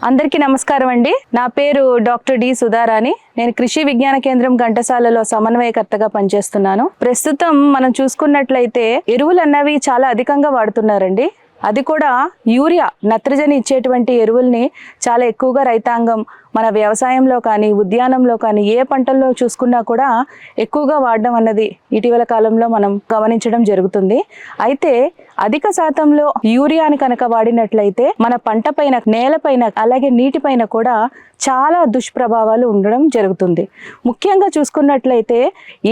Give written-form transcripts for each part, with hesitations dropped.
అందరికీ నమస్కారం అండి. నా పేరు డాక్టర్ డి సుధారాణి. నేను కృషి విజ్ఞాన కేంద్రం ఘంటసాలలో సమన్వయకర్తగా పనిచేస్తున్నాను. ప్రస్తుతం మనం చూసుకున్నట్లయితే ఎరువులు అన్నవి చాలా అధికంగా వాడుతున్నారండి. అది కూడా యూరియా, నత్రజని ఇచ్చేటువంటి ఎరువుల్ని చాలా ఎక్కువగా రైతాంగం మన వ్యవసాయంలో కానీ ఉద్యానంలో కానీ ఏ పంటల్లో చూసుకున్నా కూడా ఎక్కువగా వాడడం అన్నది ఇటీవల కాలంలో మనం గమనించడం జరుగుతుంది. అయితే అధిక శాతంలో యూరియాని కనుక వాడినట్లయితే మన పంట పైన, నేలపైన, అలాగే నీటిపైన కూడా చాలా దుష్ప్రభావాలు ఉండడం జరుగుతుంది. ముఖ్యంగా చూసుకున్నట్లయితే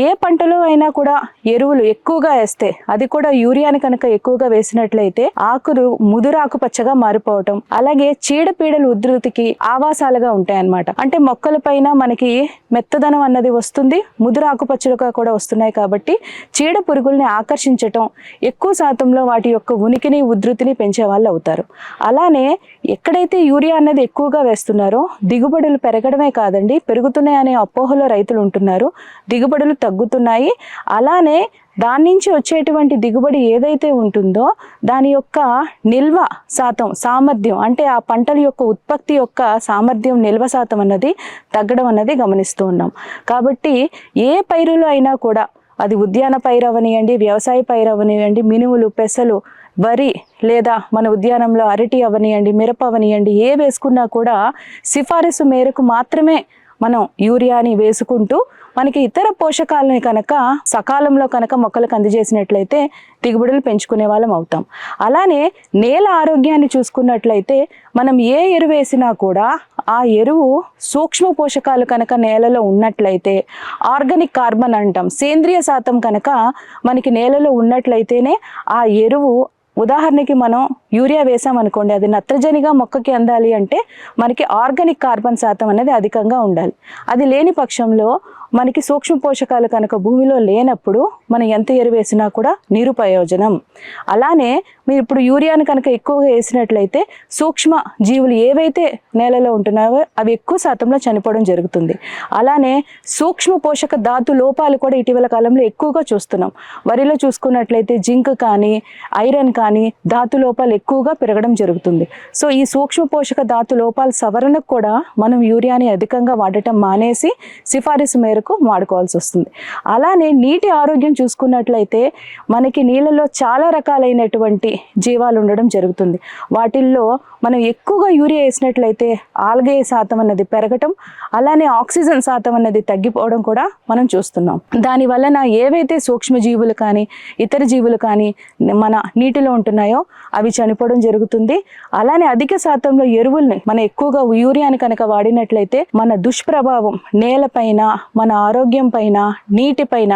ఏ పంటలో అయినా కూడా ఎరువులు ఎక్కువగా వేస్తే, అది కూడా యూరియాని కనుక ఎక్కువగా వేసినట్లయితే ఆకులు ముదురాకు పచ్చగా మారిపోవటం, అలాగే చీడపీడల ఉధృతికి ఆవాసాలుగా ఉంటాయన్నమాట. అంటే మొక్కల పైన మనకి మెత్తదనం అన్నది వస్తుంది, ముదురాకు పచ్చలుగా కూడా వస్తున్నాయి. కాబట్టి చీడ పురుగుల్ని ఆకర్షించటం, ఎక్కువ శాతంలో వాటి యొక్క ఉనికిని ఉధృతిని పెంచే వాళ్ళు అవుతారు. అలానే ఎక్కడైతే యూరియా అన్నది ఎక్కువగా వేస్తున్నారో దిగుబడులు పెరగడమే కాదండి, పెరుగుతున్నాయి అనే అపోహలో రైతులు ఉంటున్నారు. దిగుబడులు తగ్గుతున్నాయి. అలానే దాని నుంచి వచ్చేటువంటి దిగుబడి ఏదైతే ఉంటుందో దాని యొక్క నిల్వ శాతం, సామర్థ్యం, అంటే ఆ పంటల యొక్క ఉత్పత్తి యొక్క సామర్థ్యం, నిల్వ శాతం అన్నది తగ్గడం అన్నది గమనిస్తూ ఉన్నాం. కాబట్టి ఏ పైరులో అయినా కూడా, అది ఉద్యాన పైరు అవనియండి, వ్యవసాయ పైరు అవనియండి, మినుములు, పెసలు, వరి, లేదా మన ఉద్యానంలో అరటి అవనియండి, మిరప అవనియండి, ఏ వేసుకున్నా కూడా సిఫారసు మేరకు మాత్రమే మనం యూరియాని వేసుకుంటూ మనకి ఇతర పోషకాలని కనుక సకాలంలో కనుక మొక్కలకు అందజేసినట్లయితే దిగుబడులు పెంచుకునే వాళ్ళం అవుతాం. అలానే నేల ఆరోగ్యాన్ని చూసుకున్నట్లయితే మనం ఏ ఎరువు వేసినా కూడా ఆ ఎరువు సూక్ష్మ పోషకాలు కనుక నేలలో ఉన్నట్లయితే, ఆర్గానిక్ కార్బన్ అంటాం, సేంద్రియ శాతం కనుక మనకి నేలలో ఉన్నట్లయితేనే ఆ ఎరువు, ఉదాహరణకి మనం యూరియా వేసామనుకోండి, అది నత్రజనిగా మొక్కకి అందాలి అంటే మనకి ఆర్గానిక్ కార్బన్ శాతం అనేది అధికంగా ఉండాలి. అది లేని పక్షంలో మనకి సూక్ష్మ పోషకాలు కనుక భూమిలో లేనప్పుడు మనం ఎంత ఎరువు వేసినా కూడా నిరుపయోజనం. అలానే మీరు ఇప్పుడు యూరియాని కనుక ఎక్కువగా వేసినట్లయితే సూక్ష్మ జీవులు ఏవైతే నేలలో ఉంటున్నాయో అవి ఎక్కువ శాతంలో చనిపోవడం జరుగుతుంది. అలానే సూక్ష్మ పోషక ధాతు లోపాలు కూడా ఇటీవల కాలంలో ఎక్కువగా చూస్తున్నాం. వరిలో చూసుకున్నట్లయితే జింక్ కానీ, ఐరన్ కానీ, ధాతు లోపాలు ఎక్కువగా పెరగడం జరుగుతుంది. సో ఈ సూక్ష్మ పోషక ధాతు లోపాల సవరణకు కూడా మనం యూరియాని అధికంగా వాడటం మానేసి సిఫారసు మేరకు వాడుకోవాల్సి వస్తుంది. అలానే నీటి ఆరోగ్యం చూసుకున్నట్లయితే మనకి నీళ్ళలో చాలా రకాలైనటువంటి జీవాలు ఉండడం జరుగుతుంది. వాటిల్లో మనం ఎక్కువగా యూరియా వేసినట్లయితే ఆల్గే శాతం అన్నది పెరగటం, అలానే ఆక్సిజన్ శాతం అన్నది తగ్గిపోవడం కూడా మనం చూస్తున్నాం. దాని వలన ఏవైతే సూక్ష్మజీవులు కానీ ఇతర జీవులు కానీ మన నీటిలో ఉంటున్నాయో అవి చనిపోవడం జరుగుతుంది. అలానే అధిక శాతంలో ఎరువుల్ని మనం ఎక్కువగా యూరియాని కనుక వాడినట్లయితే మన దుష్ప్రభావం నేలపైన, మన ఆరోగ్యం పైన, నీటిపైన,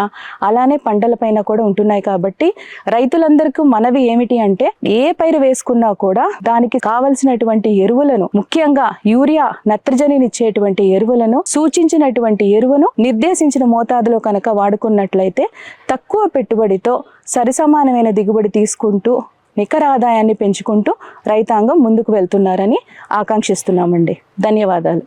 అలానే పంటలపైన కూడా ఉంటున్నాయి. కాబట్టి రైతులందరికీ మనవి ఏమిటి అంటే, ఏ పైరు వేసుకున్నా కూడా దానికి కావలసినటువంటి ఎరువులను, ముఖ్యంగా యూరియా, నత్రజనిని ఇచ్చేటువంటి ఎరువులను, సూచించినటువంటి ఎరువును నిర్దేశించిన మోతాదులో కనుక వాడుకున్నట్లయితే తక్కువ పెట్టుబడితో సరిసమానమైన దిగుబడి తీసుకుంటూ నికర ఆదాయాన్ని పెంచుకుంటూ రైతాంగం ముందుకు వెళ్తున్నారని ఆకాంక్షిస్తున్నామండి. ధన్యవాదాలు.